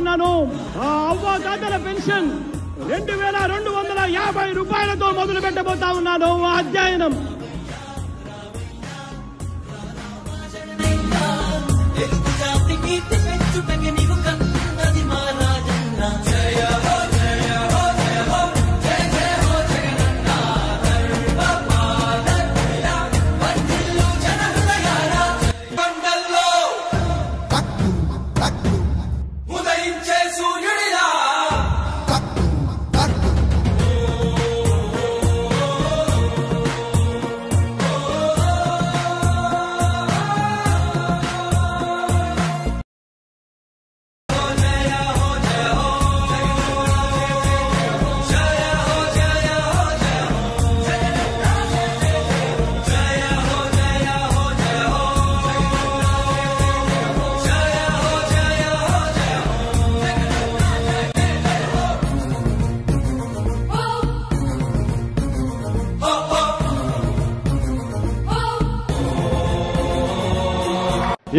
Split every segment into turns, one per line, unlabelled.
ఉన్నాను. ఆ అవ్వాతాతల పెన్షన్ 2250 రూపాయలతో మొదలు పెట్టబోతా ఉన్నాను ఆ అధ్యయనం.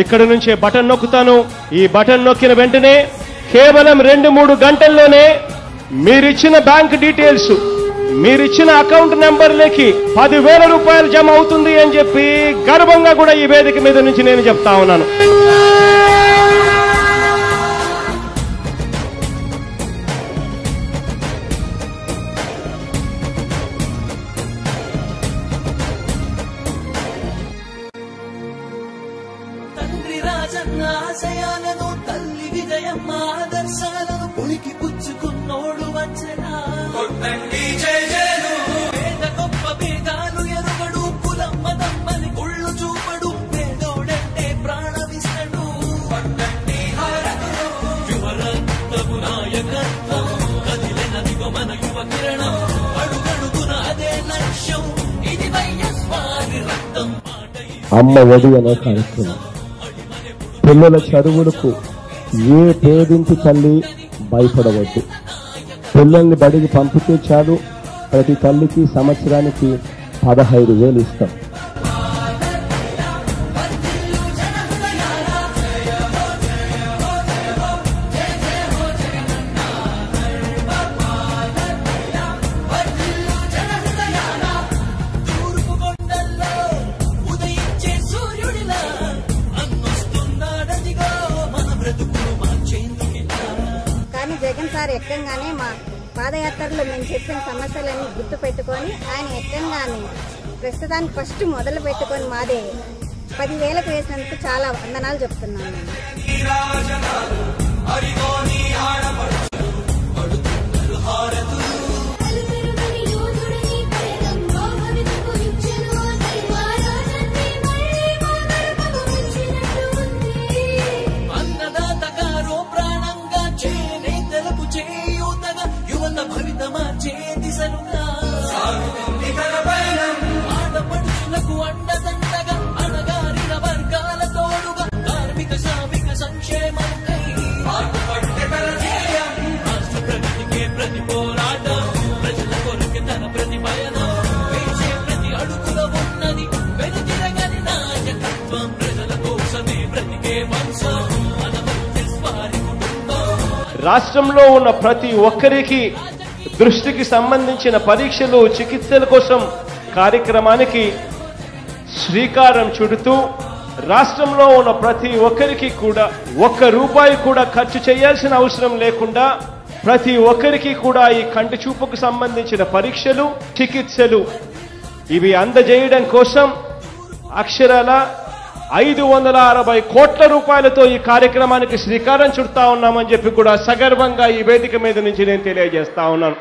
ఇక్కడ నుంచే బటన్ నొక్కుతాను. ఈ బటన్ నొక్కిన వెంటనే కేవలం 2-3 గంటల్లోనే మీరిచ్చిన బ్యాంక్ డీటెయిల్స్, మీరిచ్చిన అకౌంట్ నెంబర్లకి 10,000 రూపాయలు జమ అవుతుంది అని చెప్పి గర్వంగా కూడా ఈ వేదిక మీద నుంచి నేను చెప్తా ఉన్నాను.
ఆశయాలను తల్లి విజయమ్మ ఆదర్శాలను పులికి పుచ్చుకున్నోడు వచ్చనా కొట్టండి జయజయలు. పేద గొప్ప భేదాలు ఎరుగడు, కులమ్మ దమ్మని కుళ్ళు చూపడు, పేదోడంటే ప్రాణమిస్తడు. కొట్టండి హారతులు యువరక్తము నాయకత్వం, కదిలినదిగో మన యువ కిరణం, అడుగడుగున అదే లక్ష్యం, ఇది వైఎస్ఆర్ రక్తం.
అమ్మ ఒడి అనే కార్యక్రమం పిల్లల చదువులకు ఏ పేదింటి తల్లి భయపడవద్దు. పిల్లల్ని బడికి పంపితే చాలు, ప్రతి తల్లికి సంవత్సరానికి 15,000 ఇస్తాం.
జగన్ సార్ ఎక్కంగానే మా పాదయాత్రలో మేము చెప్పిన సమస్యలన్నీ గుర్తు పెట్టుకొని ఆయన ఎక్కంగానే ప్రస్తుతానికి ఫస్ట్ మొదలు పెట్టుకొని మాదే 10,000 వేసినందుకు చాలా వందనాలు చెప్తున్నాను.
భవితమా చేతిసలుగా ఆడపడుచులకు అండదండగా, అణగారిన వర్గాల తోడుగా, కార్మిక శ్రామిక సంక్షేమంకై రాష్ట్ర ప్రగతికే ప్రతి పోరాటం, ప్రజల కొరకు తన ప్రతి పయనం, వేసే ప్రతి అడుగులో ఉన్నది వెనుతిరగని నాయకత్వం, ప్రజల కోసమే బ్రతికే వంశం మన వైఎస్ఆర్ కుటుంబం.
రాష్ట్రంలో ఉన్న ప్రతి ఒక్కరికి దృష్టికి సంబంధించిన పరీక్షలు, చికిత్సల కోసం కార్యక్రమానికి శ్రీకారం చుడుతూ రాష్ట్రంలో ఉన్న ప్రతి ఒక్కరికి కూడా ₹1 కూడా ఖర్చు చేయాల్సిన అవసరం లేకుండా ప్రతి ఒక్కరికి కూడా ఈ కంటి చూపుకు సంబంధించిన పరీక్షలు, చికిత్సలు ఇవి అందజేయడం కోసం అక్షరాల 560 కోట్ల రూపాయలతో ఈ కార్యక్రమానికి శ్రీకారం చుడతా ఉన్నామని చెప్పి కూడా సగర్వంగా ఈ వేదిక మీద నుంచి నేను తెలియజేస్తా ఉన్నాను.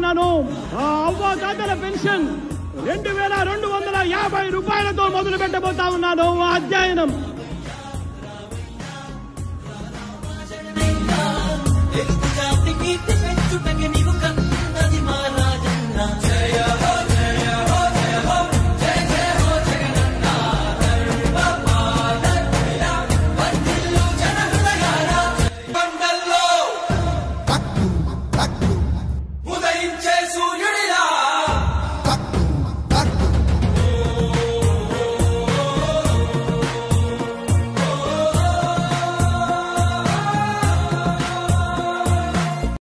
ఉన్నాను. ఆ అవ్వాతాతల పెన్షన్ 2250 రూపాయలతో మొదలు పెట్టబోతా ఉన్నాను ఆ అధ్యయనం.
తెలుగు జాతి కీర్తి పెంచుటకి నీవు